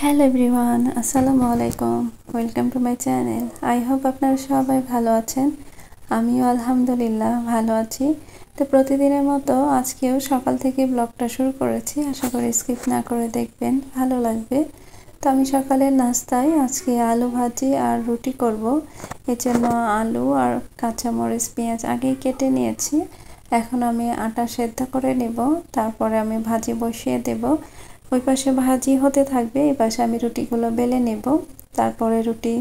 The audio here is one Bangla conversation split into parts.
হ্যালো এভরিওয়ান, আসসালামু আলাইকুম। Welcome to my channel. I hope আপনারা সবাই ভালো আছেন। আমিও আলহামদুলিল্লাহ ভালো আছি। তো প্রতিদিনের মতো আজকেও সকাল থেকে ব্লগটা শুরু করেছি। আশা করি স্কিপ না করে দেখবেন, ভালো লাগবে। তো আমি সকালের নাস্তায় আজকে আলু ভাজি আর রুটি করব। এর জন্য আলু আর কাঁচামরিচ পেঁয়াজ আগেই কেটে নিয়েছি। এখন আমি আটা সেদ্ধ করে নেব, তারপরে আমি ভাজি বসিয়ে দেব। ওই পাশে ভাজি হতে থাকবে, এই পাশে আমি রুটিগুলো বেলে নেব। তারপরে রুটি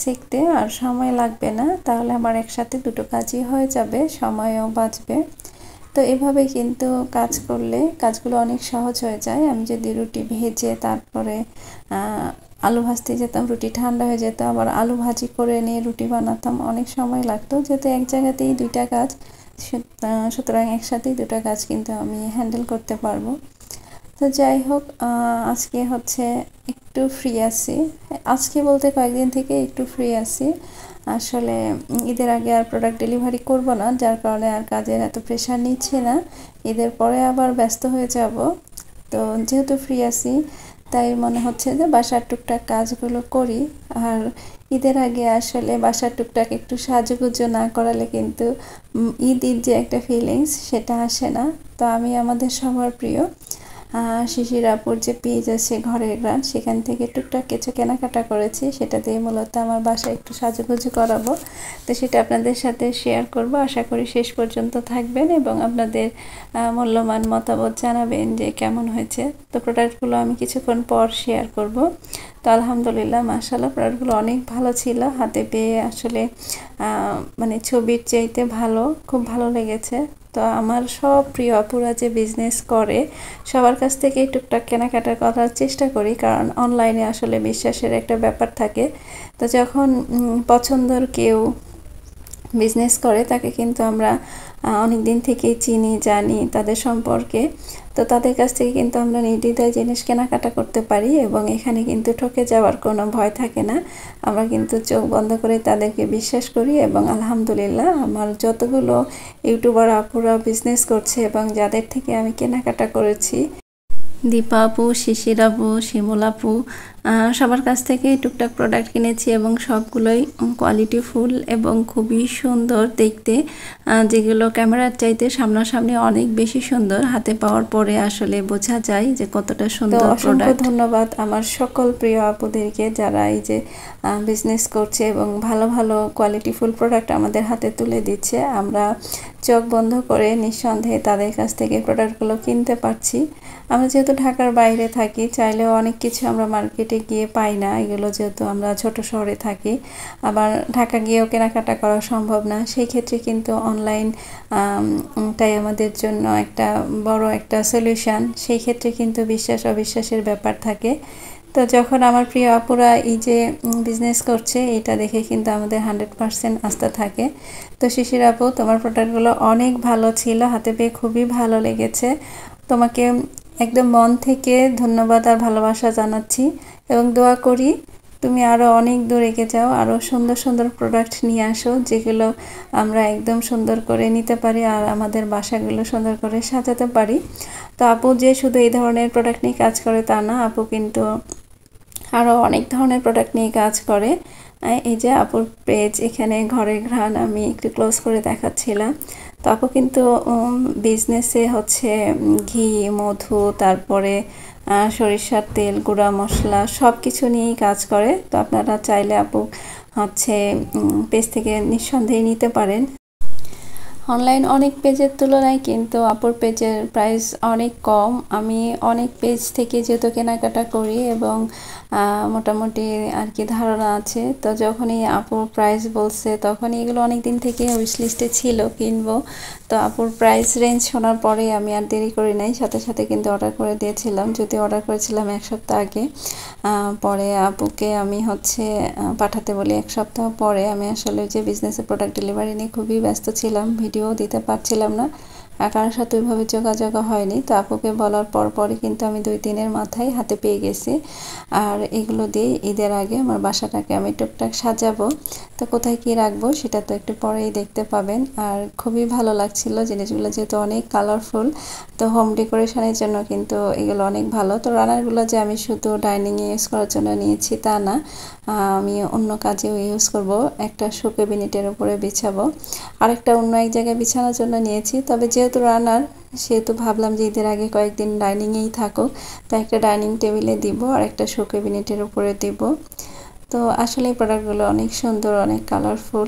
সেকতে আর সময় লাগবে না, তাহলে আমার একসাথে দুটো কাজই হয়ে যাবে, সময়ও বাঁচবে। তো এভাবে কিন্তু কাজ করলে কাজগুলো অনেক সহজ হয়ে যায়। আমি যদি রুটি ভেজে তারপরে আলু ভাজতে যেতাম, রুটি ঠান্ডা হয়ে যেত, আবার আলু ভাজি করে নিয়ে রুটি বানাতাম, অনেক সময় লাগতো। যেহেতু এক জায়গাতেই দুইটা কাজ, সুতরাং একসাথেই দুটো কাজ কিন্তু আমি হ্যান্ডেল করতে পারবো। তো যাই হোক, আজকে হচ্ছে একটু ফ্রি আছি। আজকে বলতে কয়েকদিন থেকে একটু ফ্রি আছি। আসলে ঈদের আগে আর প্রোডাক্ট ডেলিভারি করব না, যার কারণে আর কাজের এত প্রেশার নিচ্ছি না। ঈদের পরে আবার ব্যস্ত হয়ে যাব। তো যেহেতু ফ্রি আছি, তাই মনে হচ্ছে যে বাসার টুকটাক কাজগুলো করি। আর ঈদের আগে আসলে বাসার টুকটাক একটু সাজুগুজু না করালে কিন্তু ঈদের যে একটা ফিলিংস সেটা আসে না। তো আমি আমাদের সবার প্রিয় শিশির আপুর যে পেজ আছে ঘরের গ্রান, সেখান থেকে টুকটাক কিছু কেনাকাটা করেছি, সেটা দিয়ে মূলত আমার বাসায় একটু সাজুগুজু করাবো। তো সেটা আপনাদের সাথে শেয়ার করব। আশা করি শেষ পর্যন্ত থাকবেন এবং আপনাদের মূল্যবান মতামত জানাবেন যে কেমন হয়েছে। তো প্রোডাক্টগুলো আমি কিছুক্ষণ পর শেয়ার করব। তো আলহামদুলিল্লাহ, মাশাআল্লাহ, প্রোডাক্টগুলো অনেক ভালো ছিল। হাতে পেয়ে আসলে মানে ছবির চাইতে ভালো, খুব ভালো লেগেছে। তো আমার সব প্রিয় আপুরা যে বিজনেস করে সবার কাছ থেকে টুকটাক কেনাকাটা করার চেষ্টা করি, কারণ অনলাইনে আসলে বিশ্বাসের একটা ব্যাপার থাকে। তো যখন পছন্দের কেউ বিজনেস করে তাকে কিন্তু আমরা অনেক দিন থেকেই চিনি, জানি তাদের সম্পর্কে। তো তাদের কাছ থেকে কিন্তু আমরা নির্দ্বিধায় জিনিস কেনাকাটা করতে পারি এবং এখানে কিন্তু ঠকে যাওয়ার কোনো ভয় থাকে না। আমরা কিন্তু চোখ বন্ধ করে তাদেরকে বিশ্বাস করি এবং আলহামদুলিল্লাহ, আমার যতগুলো ইউটিউবার আপুরা বিজনেস করছে এবং যাদের থেকে আমি কেনাকাটা করেছি, দীপা আপু, শিশির আপু, শিমুল আপু, সবার কাছ থেকে টুকটাক প্রোডাক্ট কিনেছি এবং সবগুলোই কোয়ালিটিফুল এবং খুবই সুন্দর দেখতে। যেগুলো ক্যামেরার চাইতে সামনাসামনি অনেক বেশি সুন্দর, হাতে পাওয়ার পরে আসলে বোঝা যায় যে কতটা সুন্দর প্রোডাক্ট। ধন্যবাদ আমার সকল প্রিয় আপুদেরকে যারা এই যে বিজনেস করছে এবং ভালো ভালো কোয়ালিটিফুল প্রোডাক্ট আমাদের হাতে তুলে দিচ্ছে। আমরা চোখ বন্ধ করে নিঃসন্দেহে তাদের কাছ থেকে প্রোডাক্টগুলো কিনতে পারছি। আমরা যেহেতু ঢাকার বাইরে থাকি, চাইলেও অনেক কিছু আমরা মার্কেটে গিয়ে পাই না, এগুলো যেহেতু আমরা ছোট শহরে থাকি, আবার ঢাকা গিয়েও কেনাকাটা করা সম্ভব না। সেই ক্ষেত্রে কিন্তু অনলাইন টাই আমাদের জন্য একটা বড় একটা সলিউশন। সেই ক্ষেত্রে কিন্তু বিশ্বাস অবিশ্বাসের ব্যাপার থাকে। তো যখন আমার প্রিয় আপুরা এই যে বিজনেস করছে, এটা দেখে কিন্তু আমাদের 100% আস্থা থাকে। তো শিশির আপু, তোমার প্রোডাক্টগুলো অনেক ভালো ছিল, হাতে পেয়ে খুবই ভালো লেগেছে। তোমাকে একদম মন থেকে ধন্যবাদ আর ভালোবাসা জানাচ্ছি এবং দোয়া করি তুমি আরও অনেক দূর এগিয়ে যাও, আরও সুন্দর সুন্দর প্রোডাক্ট নিয়ে আসো, যেগুলো আমরা একদম সুন্দর করে নিতে পারি আর আমাদের বাসাগুলো সুন্দর করে সাজাতে পারি। তো আপু যে শুধু এই ধরনের প্রোডাক্ট নিয়ে কাজ করে তা না, আপু কিন্তু আরও অনেক ধরনের প্রোডাক্ট নিয়ে কাজ করে। এই যে আপুর পেজ, এখানে ঘরের ঘ্রাণ আমি একটু ক্লোজ করে দেখাচ্ছিলাম। তো আপু কিন্তু বিজনেসে হচ্ছে ঘি, মধু, তারপরে সরিষার তেল, গুঁড়া মশলা সব কিছু নিয়েই কাজ করে। তো আপনারা চাইলে আপু হচ্ছে পেজ থেকে নিঃসন্দেহে নিতে পারেন। অনলাইন অনেক পেজের তুলনায় কিন্তু আপুর পেজের প্রাইস অনেক কম। আমি অনেক পেজ থেকে যেহেতু কেনাকাটা করি এবং মোটামুটি আর কি ধারণা আছে। তো যখনই আপুর প্রাইস বলছে তখনই এগুলো অনেক দিন থেকে উইশ লিস্টে ছিল কিনবো। তো আপুর প্রাইস রেঞ্জ শোনার পরে আমি আর দেরি করি নাই, সাথে সাথে কিন্তু অর্ডার করে দিয়েছিলাম। যদি অর্ডার করেছিলাম এক সপ্তাহ আগে, পরে আপুকে আমি হচ্ছে পাঠাতে বলি এক সপ্তাহ পরে। আমি আসলে যে বিজনেসের প্রোডাক্ট ডেলিভারি নিয়ে খুবই ব্যস্ত ছিলাম, ভিডিও দিতে পারছিলাম না। কারোর সাথে ওইভাবে যোগাযোগ হয়নি। তো আপুকে বলার পরই কিন্তু আমি 2 দিনের মাথায় হাতে পেয়ে গেছি। আর এগুলো দিয়ে ঈদের আগে আমার বাসাটাকে আমি টুকটাক সাজাবো। তো কোথায় কি রাখবো সেটা তো একটু পরেই দেখতে পাবেন। আর খুবই ভালো লাগছিল জিনিসগুলো, যেহেতু অনেক কালারফুল, তো হোম ডেকোরেশনের জন্য কিন্তু এগুলো অনেক ভালো। তো রানারগুলো যে আমি শুধু ডাইনিংয়ে ইউজ করার জন্য নিয়েছি তা না, আমি অন্য কাজেও ইউজ করব। একটা শো ক্যাবিনেটের উপরে বিছাবো, আরেকটা অন্য এক জায়গায় বিছানোর জন্য নিয়েছি। তবে যেহেতু রানার, সেহেতু ভাবলাম যে ঈদের আগে কয়েকদিন ডাইনিংয়েই থাকুক, তো একটা ডাইনিং টেবিলে দিব আর একটা শো ক্যাবিনেটের উপরে দিব। তো আসলে এই প্রোডাক্টগুলো অনেক সুন্দর, অনেক কালারফুল।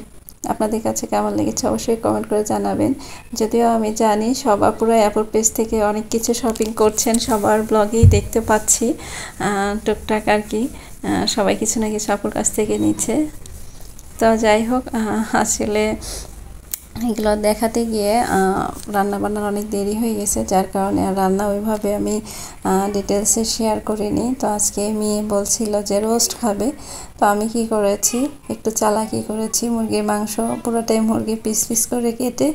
আপনাদের কাছে কেমন লেগেছে অবশ্যই কমেন্ট করে জানাবেন। যদিও আমি জানি সব আপুরাই আপুর পেজ থেকে অনেক কিছু শপিং করছেন, সবার ব্লগেই দেখতে পাচ্ছি টুকটাক আর কি, সবাই কিছু না কিছু আপুর কাছ থেকে নিচ্ছে। তো যাই হোক, আসলে এগুলো দেখাতে গিয়ে রান্না বান্নার অনেক দেরি হয়ে গেছে, যার কারণে আর রান্না ওইভাবে আমি ডিটেলসে শেয়ার করিনি। তো আজকে মেয়ে বলছিল যে রোস্ট খাবে, তো আমি কি করেছি, একটু চালাকি করেছি, মুরগির মাংস পুরোটাই মুরগি পিস পিস করে কেটে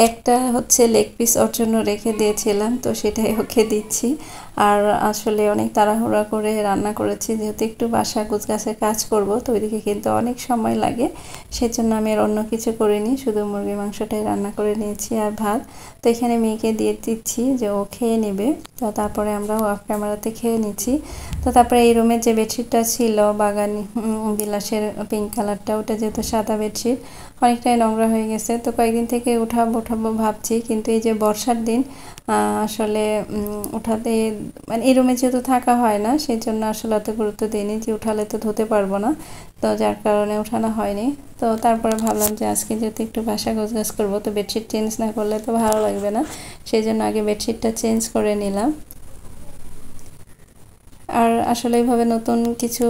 একটা হচ্ছে লেগ পিস ওর জন্য রেখে দিয়েছিলাম, তো সেটাই ওকে দিচ্ছি। আর আসলে অনেক তাড়াহুড়া করে রান্না করেছি, যেহেতু একটু বাসা গোছগাছের কাজ করব, তো ওইদিকে কিন্তু অনেক সময় লাগে, সেজন্য আমি আর অন্য কিছু করিনি, শুধু মুরগির মাংসটাই রান্না করে নিয়েছি আর ভাত। তো এখানে মেয়েকে দিয়ে দিচ্ছি যে ও খেয়ে নেবে, তো তারপরে আমরাও অফ ক্যামেরাতে খেয়ে নিচ্ছি। তো তারপরে এই রুমের যে বেডশিটটা ছিল বাগানি বিলাসের পিঙ্ক কালারটা, ওটা যেহেতু সাদা বেডশিট অনেকটাই নোংরা হয়ে গেছে, তো কয়েকদিন থেকে উঠাবো ভাবছি, কিন্তু এই যে বর্ষার দিন আসলে উঠাতে, মানে এই রুমে যেহেতু থাকা হয় না, সেই জন্য আসলে অত গুরুত্ব দিইনি, যে উঠালে তো ধুতে পারবো না, তো যার কারণে উঠানো হয়নি। তো তারপরে ভাবলাম যে আজকে যেহেতু একটু বাসা গোছগাছ করবো, তো বেডশিট চেঞ্জ না করলে তো ভালো লাগবে না, সেই জন্য আগে বেডশিটটা চেঞ্জ করে নিলাম। আর আসলে এইভাবে নতুন কিছু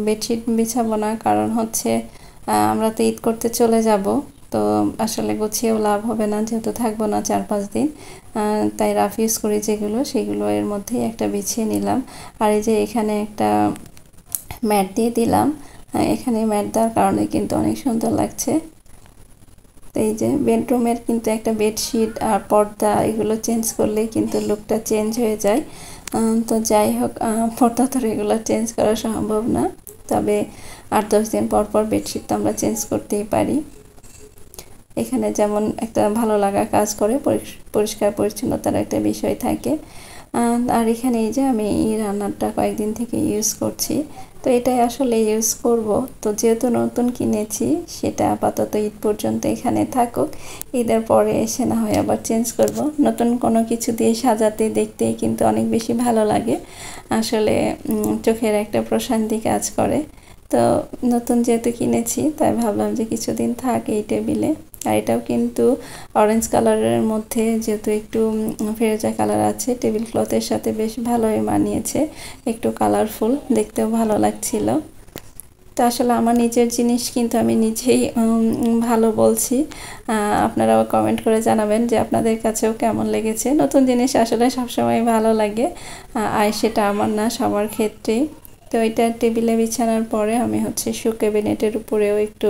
বেডশিট বিছাবো না, কারণ হচ্ছে আমরা তো ঈদ করতে চলে যাব, তো আসলে গুছিয়েও লাভ হবে না, যেহেতু থাকবো না 4-5 দিন, তাই রাফ ইউজ করি যেগুলো, সেগুলো এর মধ্যেই একটা বিছিয়ে নিলাম। আর এই যে এখানে একটা ম্যাট দিয়ে দিলাম, এখানে ম্যাট দেওয়ার কারণে কিন্তু অনেক সুন্দর লাগছে। তো এই যে বেডরুমের কিন্তু একটা বেডশিট আর পর্দা এগুলো চেঞ্জ করলেই কিন্তু লুকটা চেঞ্জ হয়ে যায়। তো যাই হোক, পর্দা তো রেগুলার চেঞ্জ করা সম্ভব না, তবে 8-10 দিন পর বেডশিট তো আমরা চেঞ্জ করতেই পারি। এখানে যেমন একটা ভালো লাগা কাজ করে, পরিষ্কার পরিচ্ছন্নতার একটা বিষয় থাকে। আর এখানে এই যে আমি এই রান্নাটা কয়েকদিন থেকে ইউজ করছি, তো এটাই আসলে ইউজ করব। তো যেহেতু নতুন কিনেছি, সেটা আপাতত ঈদ পর্যন্ত এখানে থাকুক, ঈদের পরে এসে না হয় আবার চেঞ্জ করব। নতুন কোনো কিছু দিয়ে সাজাতে দেখতে কিন্তু অনেক বেশি ভালো লাগে, আসলে চোখের একটা প্রশান্তি কাজ করে। তো নতুন যেহেতু কিনেছি, তাই ভাবলাম যে কিছুদিন থাক এই টেবিলে। আর এটাও কিন্তু অরেঞ্জ কালারের মধ্যে, যেহেতু একটু ফেরোজা কালার আছে, টেবিল ক্লথের সাথে বেশ ভালোই মানিয়েছে, একটু কালারফুল, দেখতেও ভালো লাগছিল। তো আসলে আমার নিজের জিনিস কিন্তু আমি নিজেই ভালো বলছি, আপনারাও কমেন্ট করে জানাবেন যে আপনাদের কাছেও কেমন লেগেছে। নতুন জিনিস আসলে সবসময় ভালো লাগে, আর সেটা আমার না, সবার ক্ষেত্রেই। তো এটা টেবিলে বিছানার পরে আমি হচ্ছে শো ক্যাবিনেটের উপরেও একটু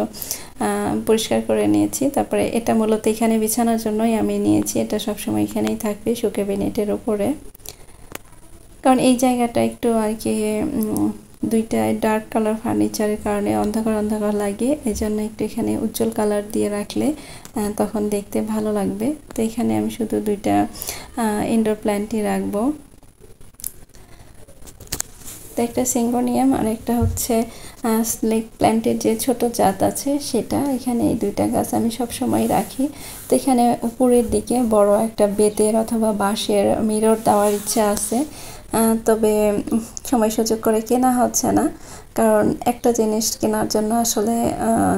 পরিষ্কার করে নিয়েছি। তারপরে এটা মূলত এখানে বিছানার জন্যই আমি নিয়েছি, এটা সবসময় এখানেই থাকবে শো ক্যাবিনেটের উপরে, কারণ এই জায়গাটা একটু আর কি দুইটায় ডার্ক কালার ফার্নিচারের কারণে অন্ধকার অন্ধকার লাগে, এই জন্য একটু এখানে উজ্জ্বল কালার দিয়ে রাখলে তখন দেখতে ভালো লাগবে। তো এখানে আমি শুধু দুইটা ইনডোর প্ল্যান্টই রাখবো, তো একটা সিঙ্গোনিয়াম আর একটা হচ্ছে স্নেক প্ল্যান্টের যে ছোট জাত আছে সেটা। এখানে এই দুইটা গাছ আমি সব সময় রাখি। তো এখানে উপরের দিকে বড় একটা বেতের অথবা বাঁশের মিরর দেওয়ার ইচ্ছা আছে, তবে সময় সুযোগ করে কেনা হচ্ছে না, কারণ একটা জিনিস কেনার জন্য আসলে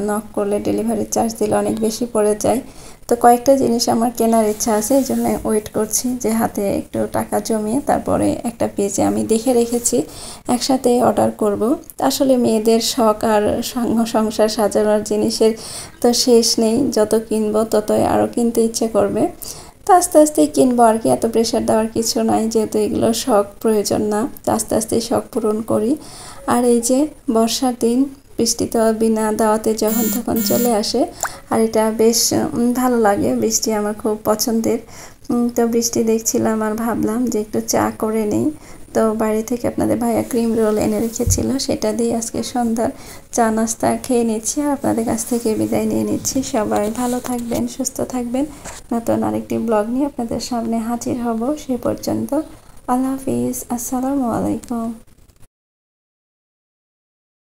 নক করলে ডেলিভারি চার্জ দিলে অনেক বেশি পড়ে যায়। তো কয়েকটা জিনিস আমার কেনার ইচ্ছা আছে, এই জন্য ওয়েট করছি যে হাতে একটু টাকা জমিয়ে তারপরে একটা পেজে আমি দেখে রেখেছি, একসাথে অর্ডার করব। আসলে মেয়েদের শখ আর সংসার সাজানোর জিনিসের তো শেষ নেই, যত কিনবো ততই আরও কিনতে ইচ্ছে করবে। তো আস্তে আস্তেই কিনবো আর কি, এত প্রেশার দেওয়ার কিছু নাই, যেহেতু এগুলো শখ প্রয়োজন না, তো আস্তে আস্তেই শখ পূরণ করি। আর এই যে বর্ষার দিন, বৃষ্টি তো বিনা দাওয়াতে যখন তখন চলে আসে, আর এটা বেশ ভালো লাগে, বৃষ্টি আমার খুব পছন্দের। তো বৃষ্টি দেখছিলাম আর ভাবলাম যে একটু চা করে নেই। তো বাড়ি থেকে আপনাদের ভাইয়া ক্রিম রোল এনে রেখেছিল, সেটা দিয়ে আজকে সন্ধ্যার চা নাস্তা খেয়ে নিচ্ছি আর আপনাদের কাছ থেকে বিদায় নিয়ে নিচ্ছি। সবাই ভালো থাকবেন, সুস্থ থাকবেন। নতুন আরেকটি ব্লগ নিয়ে আপনাদের সামনে হাজির হব। সে পর্যন্ত আল্লাহ হাফিজ, আসসালামু আলাইকুম।